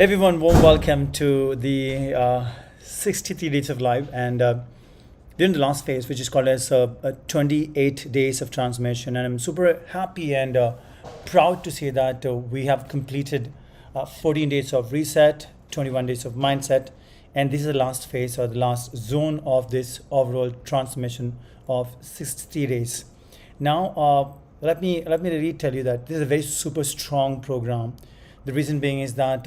Everyone, warm welcome to the 63 days of life, and we're in the last phase, which is called as 28 days of transformation. And I'm super happy and proud to say that we have completed 14 days of reset, 21 days of mindset, and this is the last phase or the last zone of this overall transformation of 60 days. Now, let me really tell you that this is a very super strong program. The reason being is that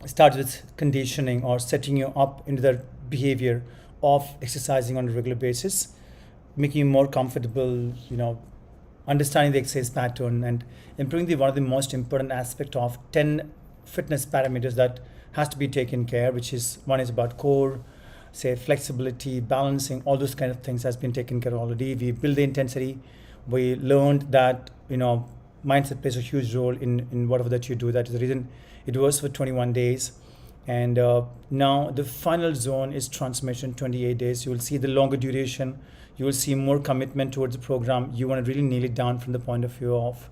starts with conditioning or setting you up into the behavior of exercising on a regular basis, making you more comfortable, understanding the exercise pattern and improving one of the most important aspect of 10 fitness parameters that has to be taken care, which is one is about core, say flexibility, balancing, all those kind of things has been taken care of already. We build the intensity. We learned that, mindset plays a huge role in whatever that you do. That is the reason it was for 21 days. And now the final zone is transformation, 28 days. You will see the longer duration. You will see more commitment towards the program. You want to really nail it down from the point of view of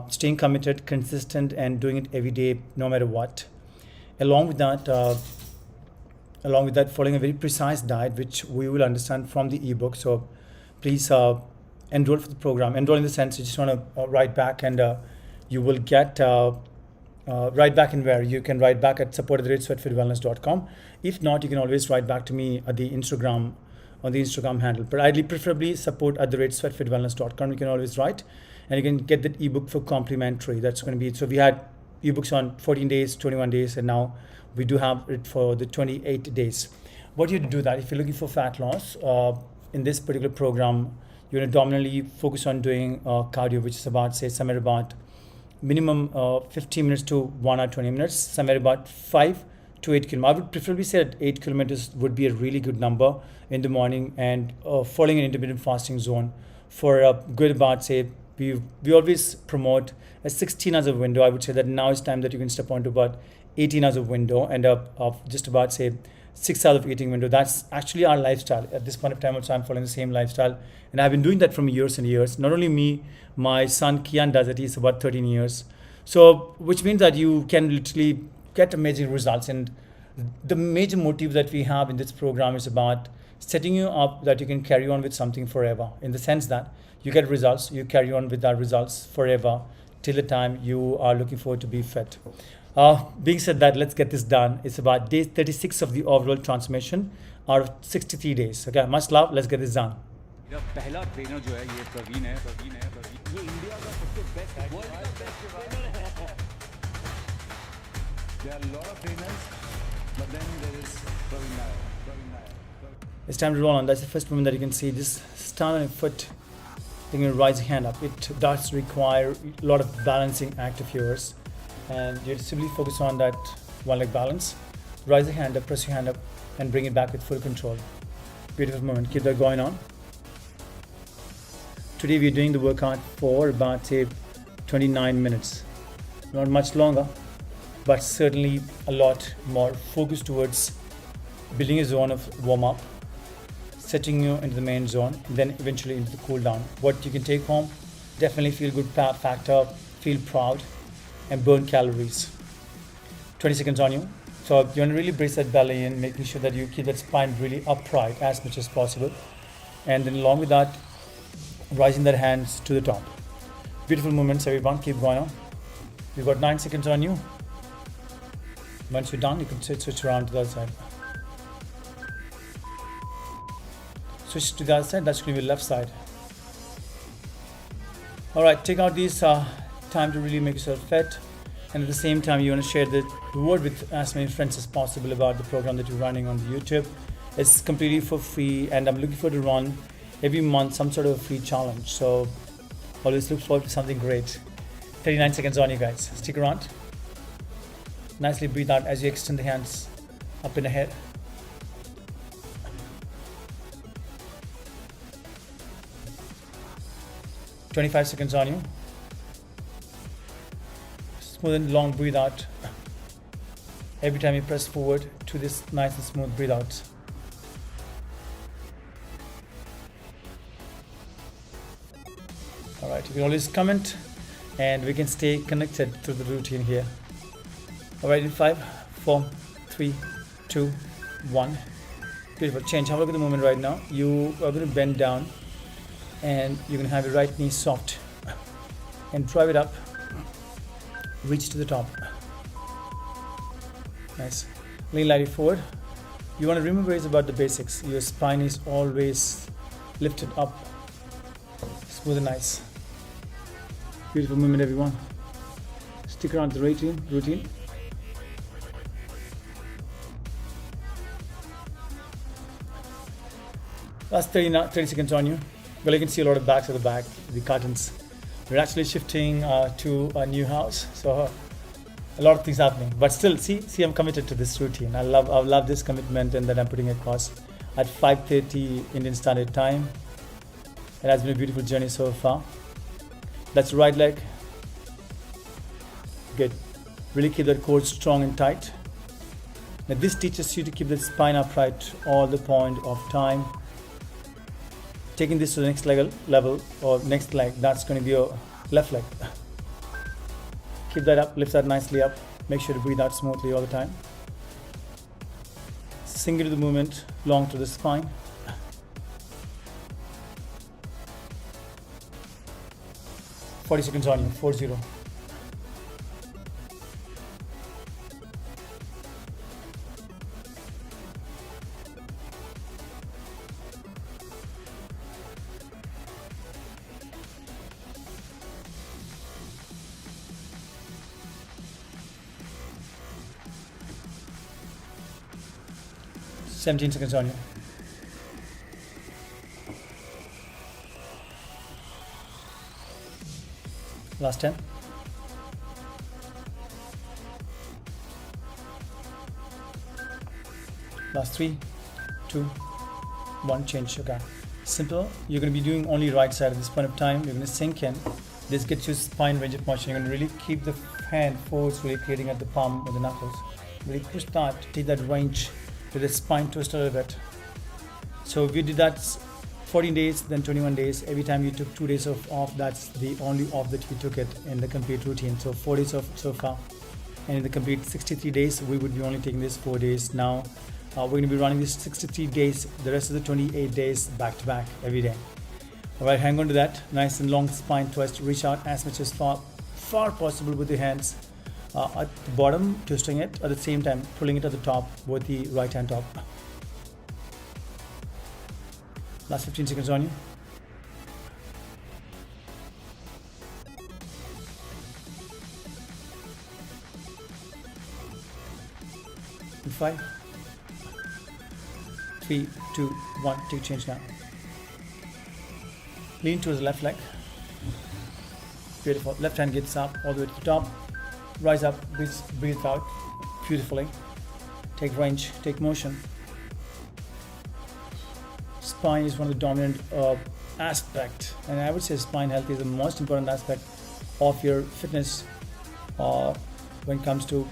staying committed, consistent, and doing it every day, no matter what. Along with that, following a very precise diet, which we will understand from the ebook. So please enroll for the program. Enroll in the sense you just want to write back, and you will get write back in where you can write back at support@sweatfitwellness.com. If not, you can always write back to me at the Instagram on the Instagram handle. But ideally, preferably support@sweatfitwellness.com. You can always write, and you can get that ebook for complimentary. That's going to be so. We had ebooks on 14 days, 21 days, and now we do have it for the 28 days. What you do that if you're looking for fat loss in this particular program, you're going to dominantly focus on doing cardio, which is about somewhere about minimum 15 minutes to 1 hour 20 minutes, somewhere about 5 to 8 kilometers. I would preferably say that 8 kilometers would be a really good number in the morning, and following an intermittent fasting zone for a good about we always promote a 16 hours of window. I would say that now it's time that you can step on to about 18 hours of window and of just about 6 hours of eating window. That's actually our lifestyle at this point of time. Also, I'm following the same lifestyle, and I've been doing that from years and years. Not only me, my son Kian does it. He's about 13 years. So, which means that you can literally get amazing results. And the major motive that we have in this program is about setting you up that you can carry on with something forever. In the sense that you get results, you carry on with that results forever till the time you are looking forward to be fit. Being said that, let's get this done. It's about day 36 of the overall transformation out of 63 days. Okay, much love. Let's get this done. मेरा पहला trainer जो है ये प्रवीण है ये India का सबसे best world का बेस्ट ट्रेनर है There are a lot of trainers, but then there is Praveen Nair. It's time to roll on. That's the first movement that you can see. Just stand on your foot, then you raise your hand up. It does require a lot of balancing act of yours, and you simply focus on that one leg balance. Raise your hand up, press your hand up, and bring it back with full control. Beautiful movement. Keep that going on. Today we're doing the workout for about 29 minutes. Not much longer, but certainly a lot more focused towards building a zone of warm-up, setting you into the main zone, and then eventually into the cool down. What you can take home, definitely feel good factor, feel proud, and burn calories. 20 seconds on you. So you want to really brace that belly in, making sure that you keep that spine really upright as much as possible. And then along with that, rising their hands to the top. Beautiful movements, everyone. Keep going on. You've got 9 seconds on you. Once you're done, you can switch around to the other side. Switch to the other side. That's going to be the left side. All right, take out these time to really make yourself fit. And at the same time, you want to share the word with as many friends as possible about the program that you're running on the YouTube. It's completely for free, and I'm looking forward to run every month some sort of a free challenge. So always look forward to something great. 39 seconds on you guys. Stick around. Nicely breathe out as you extend the hands up in the head. "25 seconds on you. Smooth and long breathe out. Every time you press forward to this nice and smooth breathe out. All right, you can always comment and we can stay connected through the routine here. All right, in 5, 4, 3, 2, 1. Beautiful. Change. Have a look at the movement right now. You are going to bend down and you're going to have your right knee soft and drive it up. Reach to the top. Nice. Lean lightly forward. You want to remember is about the basics. Your spine is always lifted up. Smooth and nice. Beautiful movement, everyone. Stick around the routine. Last 30 seconds on you. Well, you can see a lot of backs at the back, the curtains. We're actually shifting to a new house, so a lot of things happening. But still, see, I'm committed to this routine. I love this commitment, and that I'm putting across at 5:30 Indian Standard Time. It has been a beautiful journey so far. That's the right leg. Good. Really keep that core strong and tight. Now this teaches you to keep the spine upright all the point of time. Taking this to the next level or next leg, that's going to be your left leg. Keep that up, lift that nicely up. Make sure to breathe out smoothly all the time. Sink into the movement, long to the spine. Forty seconds on you, 4-0. Seventeen seconds on you. Last 10. Last 3, 2, 1. Change. Okay. Simple. You're going to be doing only right side at this point of time. You're going to sink in. This gets you spine range of motion. You're going to really keep the hand force really creating at the palm with the knuckles. Really push that. Take that range to the spine twist a little bit. So if you did that 14 days, then 21 days, every time you took 2 days off, that's the only off that we took it in the complete routine. So 4 days off so far, and in the complete 63 days we would be only taking this 4 days. Now we're going to be running this 63 days, the rest of the 28 days back to back every day. All right, hang on to that. Nice and long spine twist. Reach out as much as far possible with your hands at the bottom, twisting it at the same time, pulling it at the top with the right hand top. Last 15 seconds on you. In 5, 3, 2, 1. Take change now. Lean towards the left leg. Beautiful. Left hand gets up all the way to the top. Rise up, breathe out beautifully. Take range, take motion. Spine is one of the dominant aspect, and I would say spine health is the most important aspect of your fitness. When it comes to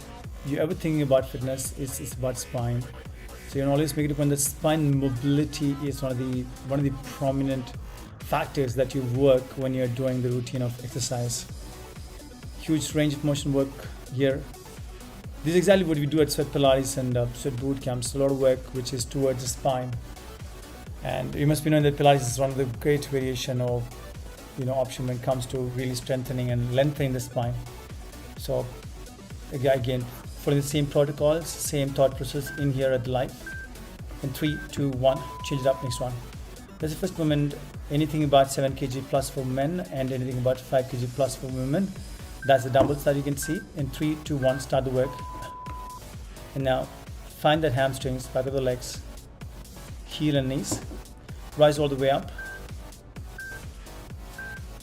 you ever thinking about fitness, it's about spine. So you can always make it a point that spine mobility is one of the prominent factors that you work when you're doing the routine of exercise. Huge range of motion work here. This is exactly what we do at Sweat Pilates and Sweat Boot Camps. A lot of work which is towards the spine. And you must be knowing that Pilates is one of the great variation of option when it comes to really strengthening and lengthening the spine. So again, following the same protocols, same thought process in here at live. In 3, 2, 1, change it up. Next one. That's the first movement. Anything about 7 kg plus for men and anything about 5 kg plus for women. That's the dumbbells that you can see. In 3, 2, 1, start the work. And now find that hamstrings, back of the legs, heel and knees. Rise all the way up.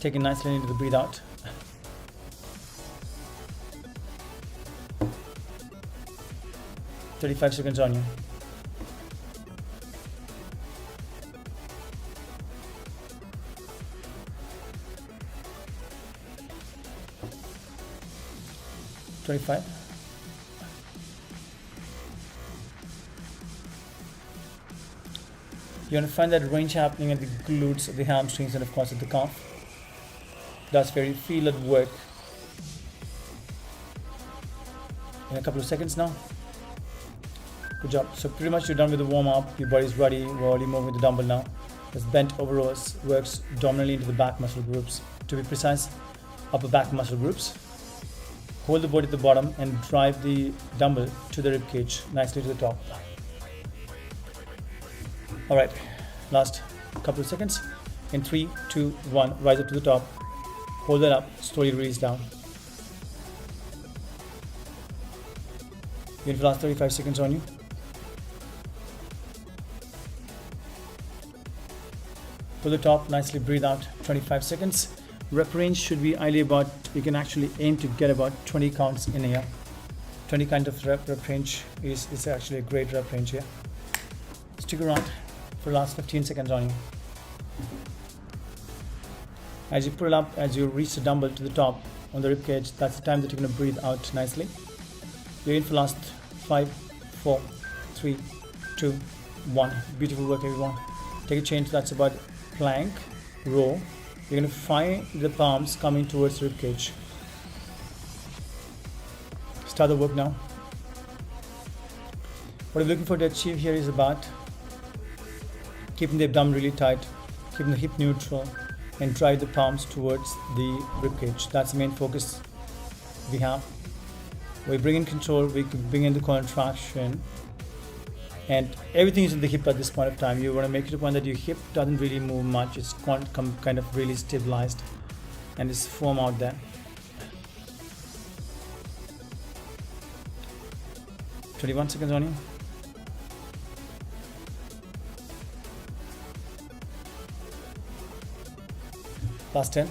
Take it nicely into the breathe out. "35 seconds on you. "25. You're going to find that range happening at the glutes, the hamstrings, and of course at the calf. That's where you feel it work in a couple of seconds now. Good job. So pretty much you're done with the warm-up. Your body's ready. We're already moving with the dumbbell now. This bent over rows works dominantly into the back muscle groups. To be precise, upper back muscle groups. Hold the body at the bottom and drive the dumbbell to the rib cage, nicely to the top. All right, last couple of seconds. In 3, 2, 1, rise up to the top. Hold that up, slowly release down. You're in for the last 35 seconds on you. To the top, nicely breathe out, 25 seconds. Rep range should be ideally about, you can actually aim to get about 20 counts in here. 20 kind of rep range is actually a great rep range here. Stick around for the last 15 seconds on you. As you pull it up, as you reach the dumbbell to the top on the rib cage, that's the time that you're going to breathe out nicely. You're in for the last 5, 4, 3, 2, 1. Beautiful work, everyone. Take a change. That's about plank, row. You're going to find the palms coming towards the rib cage. Start the work now. What I'm looking for to achieve here is about keeping the abdomen really tight, keeping the hip neutral, and drive the palms towards the rib cage. That's the main focus we have. We bring in control, we can bring in the contraction, and everything is in the hip at this point of time. You want to make it a point that your hip doesn't really move much. It's kind of really stabilized and it's firm out there. 21 seconds on you. Last 10.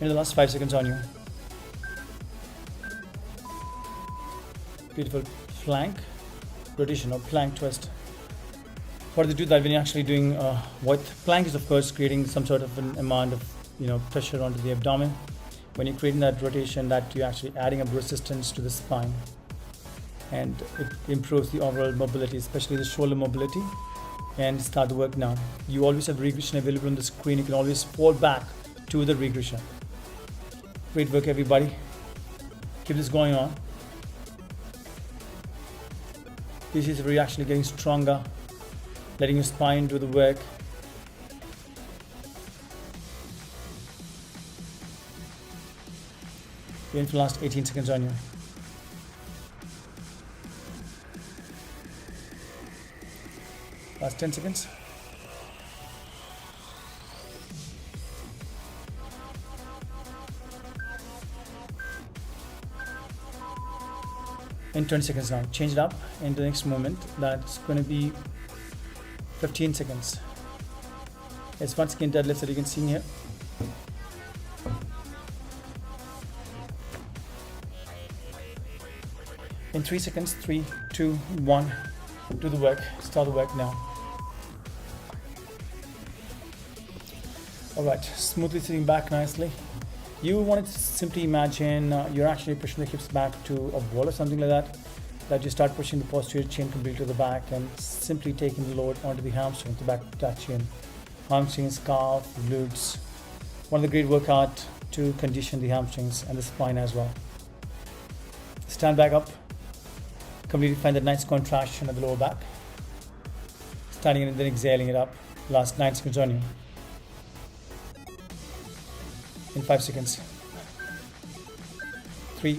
In the last 5 seconds on you. Beautiful flank rotation or plank twist. How do they do that when you're actually doing what plank is, of course, creating some sort of an amount of pressure onto the abdomen. When you're creating that rotation, that you're actually adding a resistance to the spine, and it improves the overall mobility, especially the shoulder mobility. And start the work now. You always have regression available on the screen. You can always fall back to the regression. Great work, everybody. Keep this going on. This is where you're actually getting stronger, letting your spine do the work. You're in for the last 18 seconds on you. Last 10 seconds. In 20 seconds now. Change it up into the next movement. That's going to be 15 seconds. It's once again deadlifts that you can see here. In 3 seconds, 3, 2, 1. Do the work. Start the work now. Alright, smoothly sitting back nicely. You want to simply imagine you're actually pushing the hips back to a wall or something like that. That you start pushing the posterior chain completely to the back and simply taking the load onto the hamstring, the back of that chin. Hamstrings, calf, glutes. One of the great workout to condition the hamstrings and the spine as well. Stand back up. Completely find that nice contraction at the lower back. Standing in and then exhaling it up. Last 9 seconds on you. In 5 seconds. 3,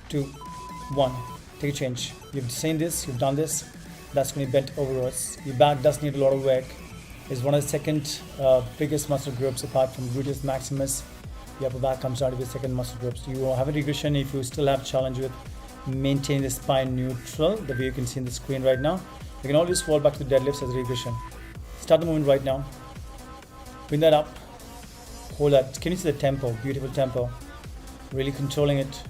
2, 1. Take a change. You've seen this, you've done this. That's going to be bent over us. Your back does need a lot of work. It's one of the second biggest muscle groups apart from gluteus maximus. The upper back comes down to the second muscle groups. You have a regression if you still have challenge with maintain the spine neutral, the way you can see in the screen right now. You can always fall back to the deadlifts as a regression. Start the movement right now. Bring that up. Hold that. Can you see the tempo? Beautiful tempo. Really controlling it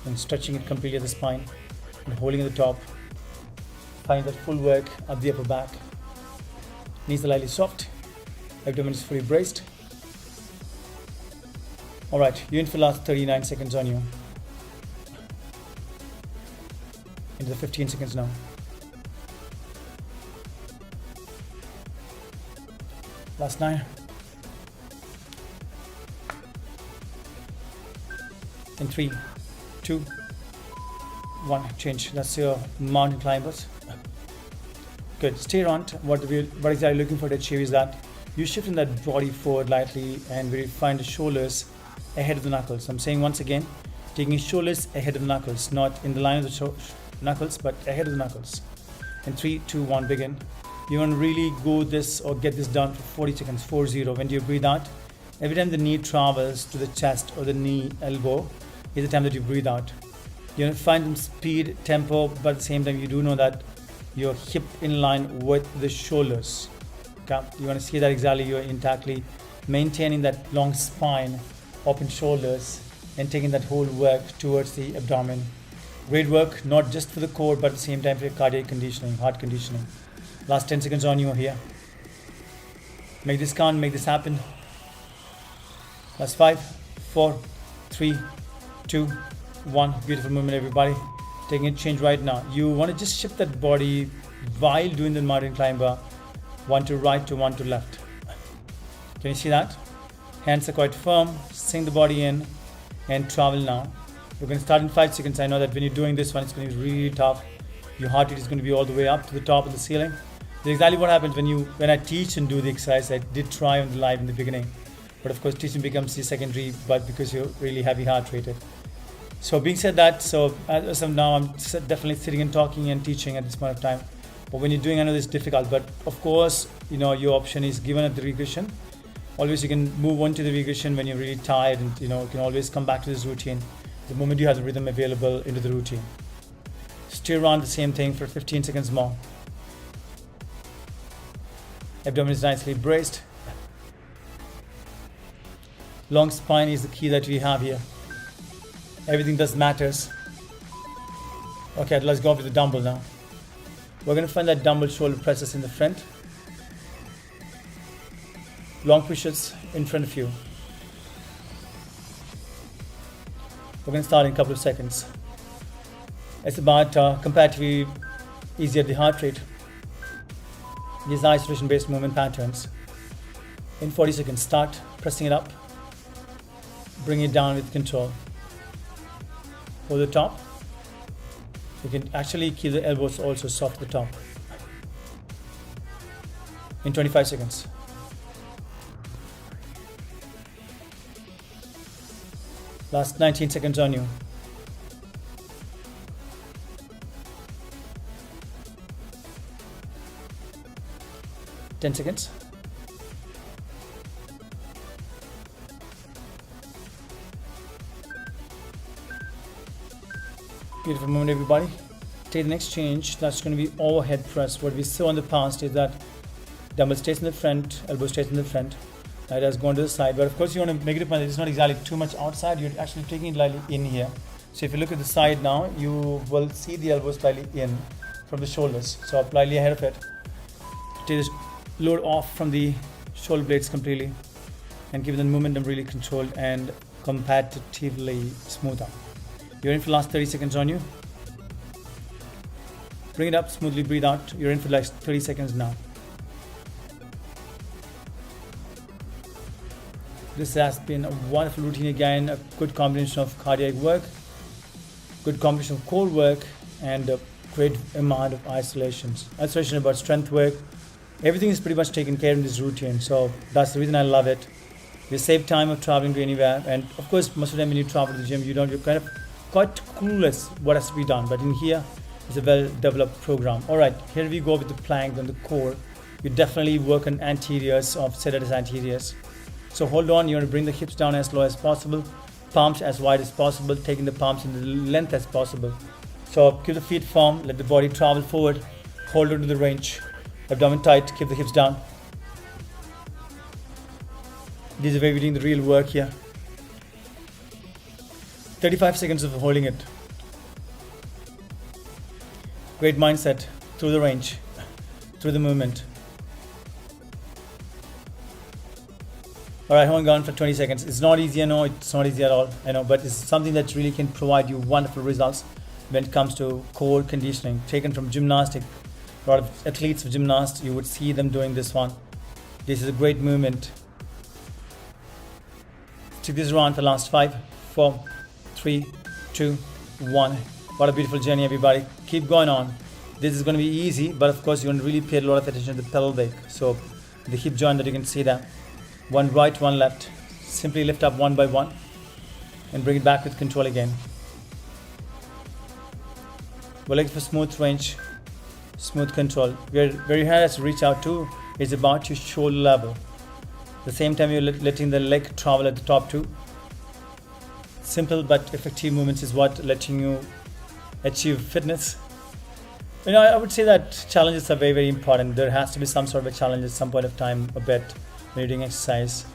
and stretching it completely at the spine and holding at the top. Find that full work of the upper back. Knees are lightly soft. Abdomen is fully braced. Alright, you're in for the last 39 seconds on you. Into the 15 seconds now. Last 9. In 3, 2, 1, change. That's your mountain climbers. Good. Stay around. What exactly looking for to achieve is that you shift in that body forward lightly and we find the shoulders ahead of the knuckles. I'm saying once again, taking shoulders ahead of the knuckles, not in the line of the knuckles, but ahead of the knuckles. In 3, 2, 1, begin. You want to really go this or get this done for 40 seconds, 40. When do you breathe out? Every time the knee travels to the chest or the knee elbow is the time that you breathe out. You want to find some speed, tempo, but at the same time you do know that your hip in line with the shoulders. Okay? You want to see that exactly you're intactly maintaining that long spine, open shoulders, and taking that whole work towards the abdomen. Great work, not just for the core, but at the same time for your cardiac conditioning, heart conditioning. Last 10 seconds on you here. Make this count, make this happen. Last 5, 4, 3, 2, 1. Beautiful movement, everybody. Taking a change right now. You want to just shift that body while doing the mountain climber. One to right to one to left. Can you see that? Hands are quite firm. Sink the body in and travel now. We're going to start in 5 seconds. I know that when you're doing this one, it's going to be really tough. Your heart rate is going to be all the way up to the top of the ceiling. That's exactly what happens when I teach and do the exercise. I did try on the live in the beginning, but of course teaching becomes the secondary, but because you're really heavy heart rated. So being said that, so as of now, I'm definitely sitting and talking and teaching at this point of time. But when you're doing, I know it's difficult, but of course, you know, your option is given at the regression. Always you can move on to the regression when you're really tired, and you know, you can always come back to this routine the moment you have the rhythm available into the routine. Stay around the same thing for 15 seconds more. Abdomen is nicely braced. Long spine is the key that we have here. Everything does matters. Okay, let's go with the dumbbell now. We're going to find that dumbbell shoulder presses in the front. Long pushes in front of you. We're going to start in a couple of seconds. It's about comparatively easier the heart rate. These isolation based movement patterns. In 40 seconds, start pressing it up. Bring it down with control. Hold the top. You can actually keep the elbows also soft at the top. In 25 seconds. Last 19 seconds on you. Ten seconds. Beautiful movement, everybody. Take the next change. That's going to be overhead press. What we saw in the past is that dumbbell stays in the front, elbow stays in the front. It has gone to the side, but of course you want to make it a point that it's not exactly too much outside. You're actually taking it slightly in here. So if you look at the side now, you will see the elbow slightly in from the shoulders. So slightly ahead of it. Take this load off from the shoulder blades completely and give the momentum really controlled and comparatively smoother. You're in for the last 30 seconds on you. Bring it up, smoothly breathe out. You're in for like 30 seconds now. This has been a wonderful routine again, a good combination of cardiac work, good combination of core work, and a great amount of isolations. Isolation about strength work. Everything is pretty much taken care of in this routine, so that's the reason I love it. You save time of traveling to anywhere, and of course most of the time when you travel to the gym, you're kind of quite clueless what has to be done, but in here it's a well-developed program. Alright, here we go with the plank and the core. You definitely work on anteriors of serratus anteriors. So hold on, you want to bring the hips down as low as possible, palms as wide as possible, taking the palms in the length as possible. So keep the feet firm, let the body travel forward, hold on to the range, abdomen tight, keep the hips down. This is where we're doing the real work here. 35 seconds of holding it. Great mindset, through the range, through the movement. Alright, hold on for 20 seconds. It's not easy, I know, it's not easy at all, I know, but it's something that really can provide you wonderful results when it comes to core conditioning. Taken from gymnastic, a lot of athletes of gymnasts, you would see them doing this one. This is a great movement. Stick this around for the last 5, 4, 3, 2, 1. What a beautiful journey, everybody. Keep going on. This is going to be easy, but of course, you're going to really pay a lot of attention to the pelvic. So, the hip joint that you can see there. One right, one left. Simply lift up one by one and bring it back with control again. We're looking for smooth range, smooth control. Where your hand has to reach out to is about your shoulder level. At the same time, you're letting the leg travel at the top too. Simple but effective movements is what letting you achieve fitness. I would say that challenges are very, very important. There has to be some sort of a challenge at some point of time, a bit, when you're doing exercise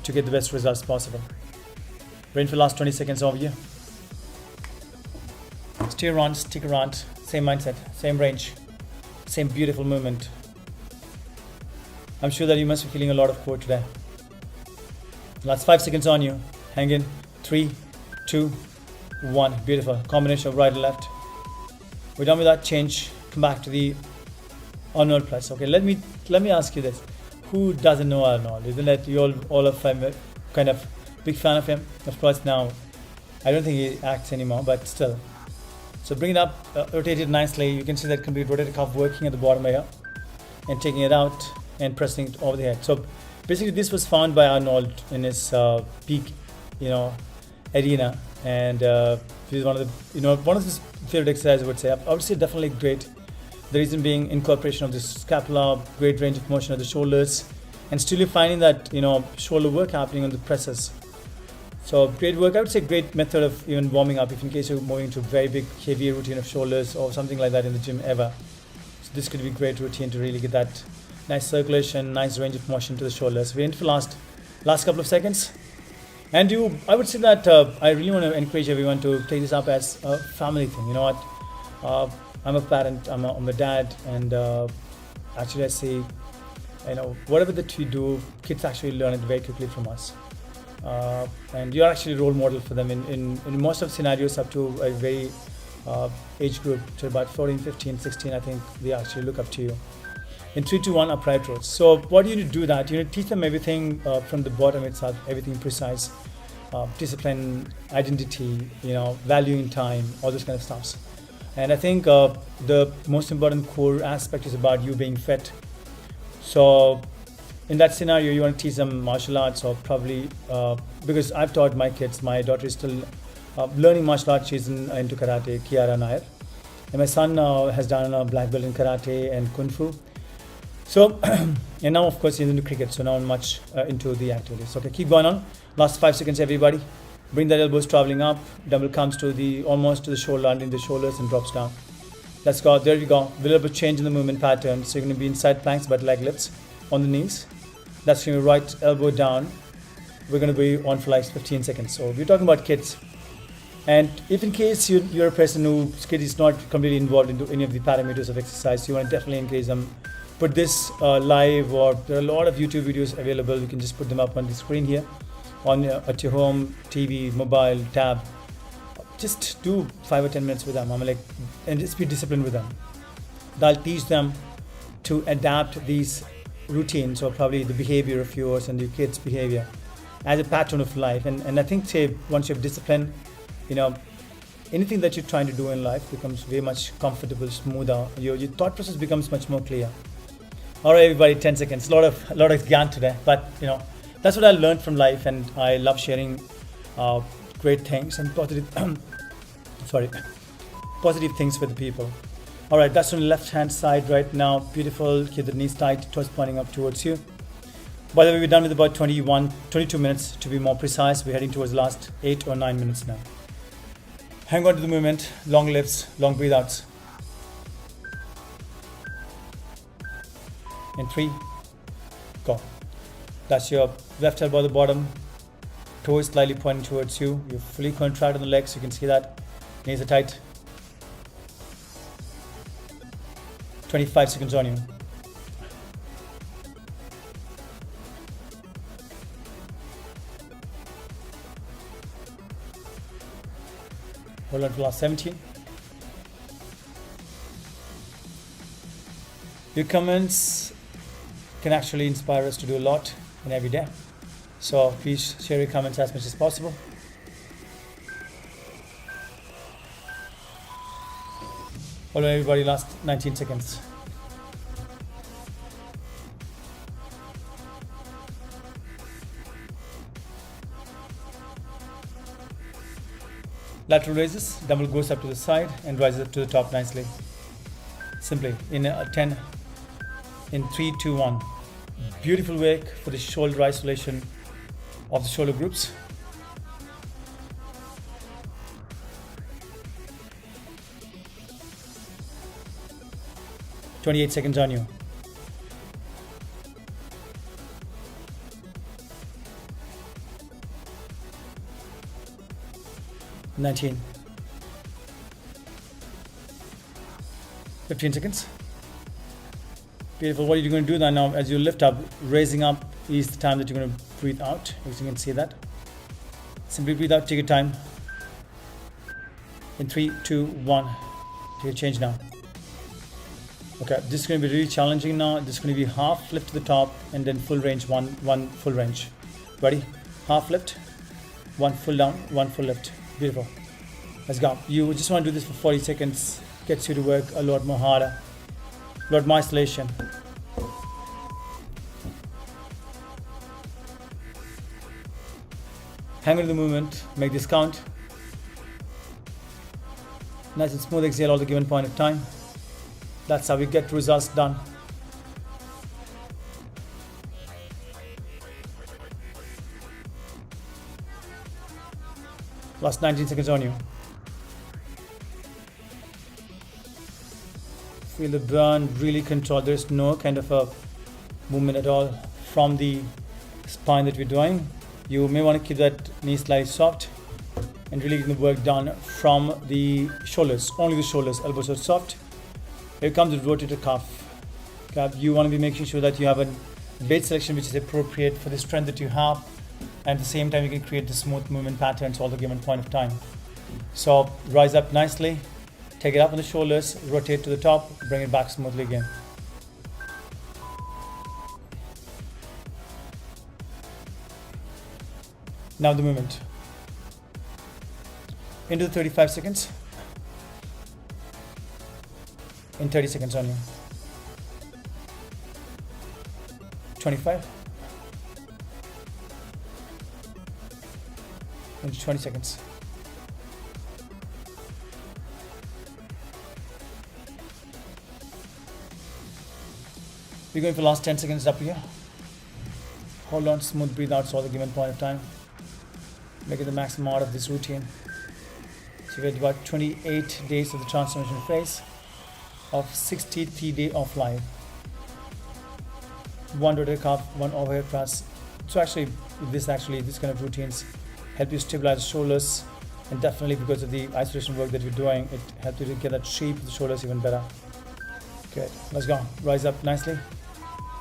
to get the best results possible. Brain for the last 20 seconds over here. Steer around, stick around, same mindset, same range, same beautiful movement. I'm sure that you must be feeling a lot of core today. Last 5 seconds on you. Hang in. 3, 2, 1. Beautiful. Combination of right and left. We're done with that. Change. Come back to the Arnold Plus. Okay, let me ask you this. Who doesn't know Arnold? Isn't that you all of them kind of big fan of him? Of course, now I don't think he acts anymore, but still. So bring it up, rotate it nicely. You can see that complete rotator cuff working at the bottom here, and taking it out and pressing it over the head. So basically, this was found by Arnold in his peak, arena, and this is one of his favorite exercises. I would say. I would say definitely great. The reason being incorporation of the scapula, great range of motion of the shoulders, and still you're finding that shoulder work happening on the presses. So great work. I would say great method of even warming up if in case you're moving to a very big heavy routine of shoulders or something like that in the gym ever. So this could be a great routine to really get that nice circulation, nice range of motion to the shoulders. We're in for last couple of seconds. And I would say that I really want to encourage everyone to take this up as a family thing. You know what? I'm a parent, I'm a dad, and actually I say, whatever that we do, kids actually learn it very quickly from us. And you're actually a role model for them in most of scenarios up to a very age group to about 14, 15, 16. I think they actually look up to you. In 3, 2, 1 upright rows. So what do you need to do that? You need to teach them everything from the bottom itself, everything precise, discipline, identity, valuing time, all those kind of stuffs. And I think the most important core aspect is about you being fit. So in that scenario, you want to teach them martial arts, or probably because I've taught my kids. My daughter is still learning martial arts. She's into karate, Kiara Nair, and my son has done a black belt in karate and kung fu. So, and now of course he's into cricket. So now I'm much into the activities. Okay, keep going on. Last 5 seconds, everybody. Bring the elbows traveling up. Dumbbell comes to almost to the shoulder, underneath the shoulders, and drops down. Let's go. There you go. A little bit change in the movement pattern. So you're going to be inside planks, but leg lifts on the knees. That's going to be right elbow down. We're going to be on for like 15 seconds. So we're talking about kids. And if in case you're a person whose kid is not completely involved into any of the parameters of exercise, you want to definitely encourage them. Put this live, or there are a lot of YouTube videos available. You can just put them up on the screen here, at your home, TV, mobile, tab. Just do 5 or 10 minutes with them. And just be disciplined with them. That'll teach them to adapt these routines, or probably the behavior of yours and your kids' behavior, as a pattern of life. And I think, once you have discipline, anything that you're trying to do in life becomes very much comfortable, smoother. Your thought process becomes much more clear. All right, everybody, 10 seconds. A lot of gyan today, but that's what I learned from life, and I love sharing great things and positive things with the people. All right, that's on the left hand side right now. Beautiful. Keep the knees tight, toes pointing up towards you. By the way, we're done with about 22 minutes to be more precise. We're heading towards the last 8 or 9 minutes now. Hang on to the movement. Long lifts, long breathe outs. In 3, go. That's your left elbow at the bottom. Toes slightly pointing towards you. You're fully contracted on the legs. You can see that. Knees are tight. 25 seconds on you. Hold on for the last 17. Your comments can actually inspire us to do a lot in every day. So please share your comments as much as possible. Hold on everybody, last 19 seconds. Lateral raises, dumbbell goes up to the side and rises up to the top nicely. Simply in 10, in 3, 2, 1. Beautiful work for the shoulder isolation of the shoulder groups. "28 seconds on you." "19. 15 seconds. Beautiful. What are you going to do now as you lift up? Raising up is the time that you're going to breathe out. As you can see that. Simply breathe out. Take your time. In 3, 2, 1. Take a change now. Okay, this is going to be really challenging now. This is going to be half lift to the top and then full range, one full range. Ready? Half lift, one full down, one full lift. Beautiful. Let's go. You just want to do this for 40 seconds. Gets you to work a lot more harder. A lot more isolation. Hang on to the movement. Make this count. Nice and smooth exhale all the given point of time. That's how we get results done. Last 19 seconds on you. Feel the burn, really control. There's no kind of a movement at all from the spine that we're doing. You may want to keep that knee slightly soft and really get the work done from the shoulders, only the shoulders, elbows are soft. Here comes the rotator cuff. You want to be making sure that you have a base selection which is appropriate for the strength that you have, and at the same time you can create the smooth movement patterns all the given point of time. So rise up nicely, take it up on the shoulders, rotate to the top, bring it back smoothly again. Now the movement. Into the 35 seconds. In 30 seconds on you. 25. In 20 seconds. We're going for the last 10 seconds up here. Hold on, smooth breathe out all the given point of time. Make it the maximum out of this routine. So we had about 28 days of the transformation phase of 63 days of life. One rotator cuff, one overhead press. So actually this kind of routines help you stabilize the shoulders, and definitely because of the isolation work that we're doing, it helps you to get that shape of the shoulders even better. Good, let's go. Rise up nicely.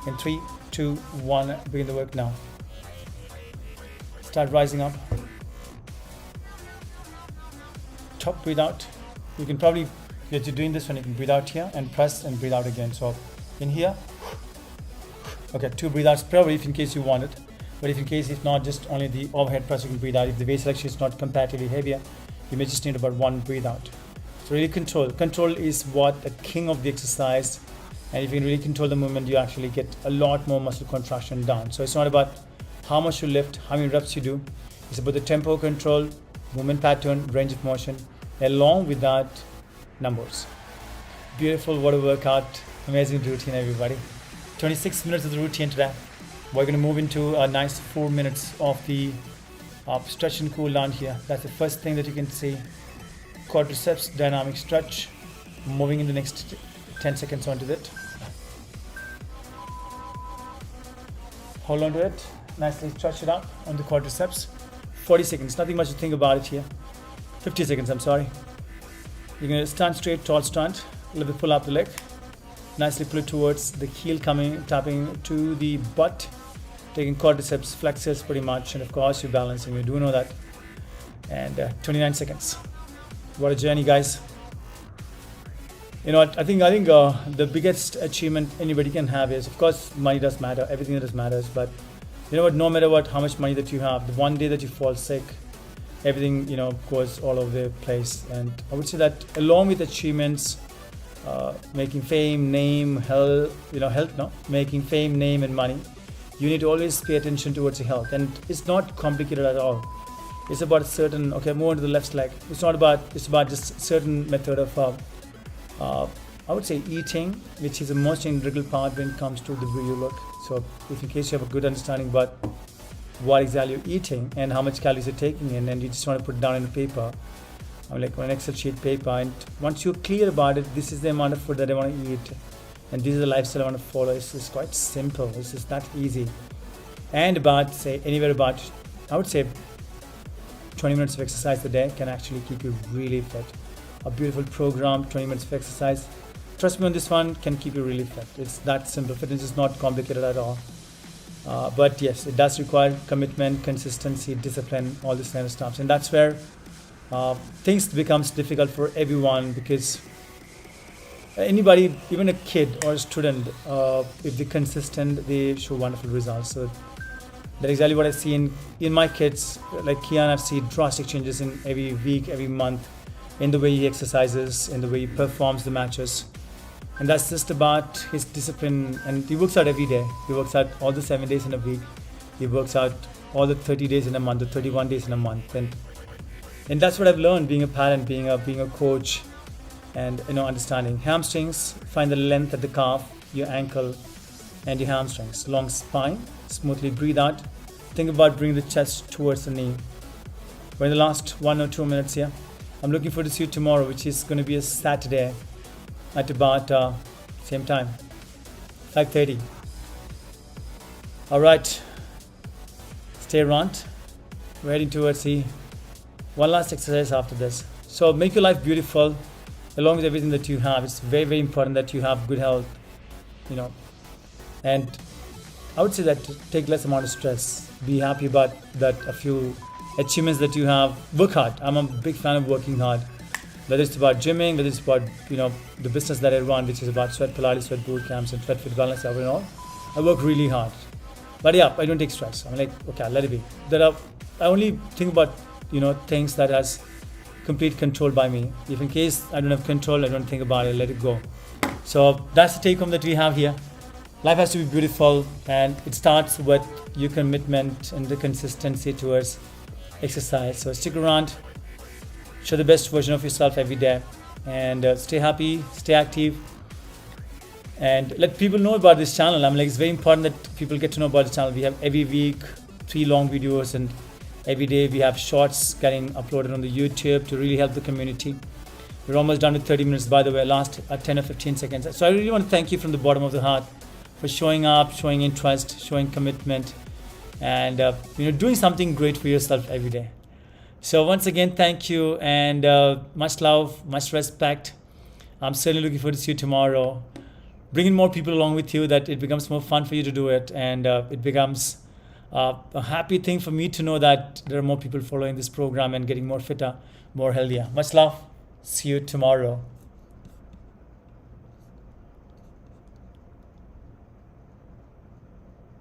In 3, 2, 1, begin the work now. Start rising up. Top, breathe out. You can probably, as you're doing this one, you can breathe out here and press and breathe out again. So in here, okay, 2 breathe outs probably if in case you want it. But if not, just only the overhead press you can breathe out. If the base selection is not comparatively heavier, you may just need about 1 breathe out. So really control. Control is what the king of the exercise. And if you can really control the movement, you actually get a lot more muscle contraction done. So it's not about how much you lift, how many reps you do. It's about the tempo control, movement pattern, range of motion, along with that, numbers. Beautiful, what a workout. Amazing routine, everybody. 26 minutes of the routine today. We're going to move into a nice 4 minutes of the stretch and cool down here. That's the first thing that you can see. Quadriceps dynamic stretch. Moving in the next 10 seconds onto that. Hold on to it. Nicely stretch it up on the quadriceps. 40 seconds, nothing much to think about it here. 50 seconds, I'm sorry. You're going to stand straight, tall stand. A little bit pull up the leg. Nicely pull it towards the heel, tapping to the butt. Taking quadriceps, flexors pretty much. And of course, you're balancing. You do know that. And 29 seconds. What a journey, guys. You know what, I think the biggest achievement anybody can have is, of course, money does matter. Everything that does matters. But you know what, no matter what, how much money that you have, the one day that you fall sick, everything, goes all over the place. And I would say that along with achievements, making fame, name, health, health, no, making fame, name, and money. You need to always pay attention towards your health, and it's not complicated at all. It's about certain. Okay, move on to the left leg. It's not about. It's about just certain method of. I would say eating, which is the most integral part when it comes to the way you look. So, if in case you have a good understanding about what exactly you're eating and how much calories you're taking in, and you just want to put it down in a paper, like on an Excel sheet paper, and once you're clear about it, this is the amount of food that I want to eat, and this is the lifestyle I want to follow. It's quite simple. It's just that easy. And about, say, anywhere about, I would say 20 minutes of exercise a day can actually keep you really fit. A beautiful program, 20 minutes of exercise. Trust me on this one, can keep you really fit. It's that simple. Fitness is not complicated at all. But yes, it does require commitment, consistency, discipline, all this kind of stuff. And that's where things becomes difficult for everyone, because anybody, even a kid or a student, if they're consistent, they show wonderful results. So that's exactly what I see in my kids. Like Kian, I've seen drastic changes in every week, every month, in the way he exercises, in the way he performs the matches. And that's just about his discipline. And he works out every day. He works out all the 7 days in a week. He works out all the 30 days in a month, the 31 days in a month. And that's what I've learned being a parent, being a coach, and understanding hamstrings. Find the length at the calf, your ankle, and your hamstrings. Long spine. Smoothly breathe out. Think about bringing the chest towards the knee. We're in the last 1 or 2 minutes here. I'm looking forward to see you tomorrow, which is going to be a Saturday at about same time, 5:30. All right, stay around. We're heading towards the one last exercise after this. So make your life beautiful, along with everything that you have. It's very, very important that you have good health, and I would say that take less amount of stress. Be happy about that a few achievements that you have. Work hard. I'm a big fan of working hard. Whether it's about gymming, whether it's about the business that I run, which is about sweat Pilates, sweat boot camps, and sweat fit wellness, and all. I work really hard, but yeah, I don't take stress. I'm like, okay, let it be. I only think about things that has complete control by me. If in case I don't have control, I don't think about it. Let it go. So that's the take home that we have here. Life has to be beautiful, and it starts with your commitment and the consistency towards exercise. So stick around. Show the best version of yourself every day, and stay happy, stay active, and let people know about this channel. It's very important that people get to know about the channel. We have every week 3 long videos, and every day we have shorts getting uploaded on the YouTube to really help the community. We're almost done with 30 minutes, by the way, last 10 or 15 seconds. So I really want to thank you from the bottom of the heart for showing up, showing interest, showing commitment, and doing something great for yourself every day. So once again, thank you, and much love, much respect. I'm certainly looking forward to see you tomorrow. Bringing more people along with you, that it becomes more fun for you to do it, and it becomes a happy thing for me to know that there are more people following this program and getting more fitter, more healthier. Much love. See you tomorrow.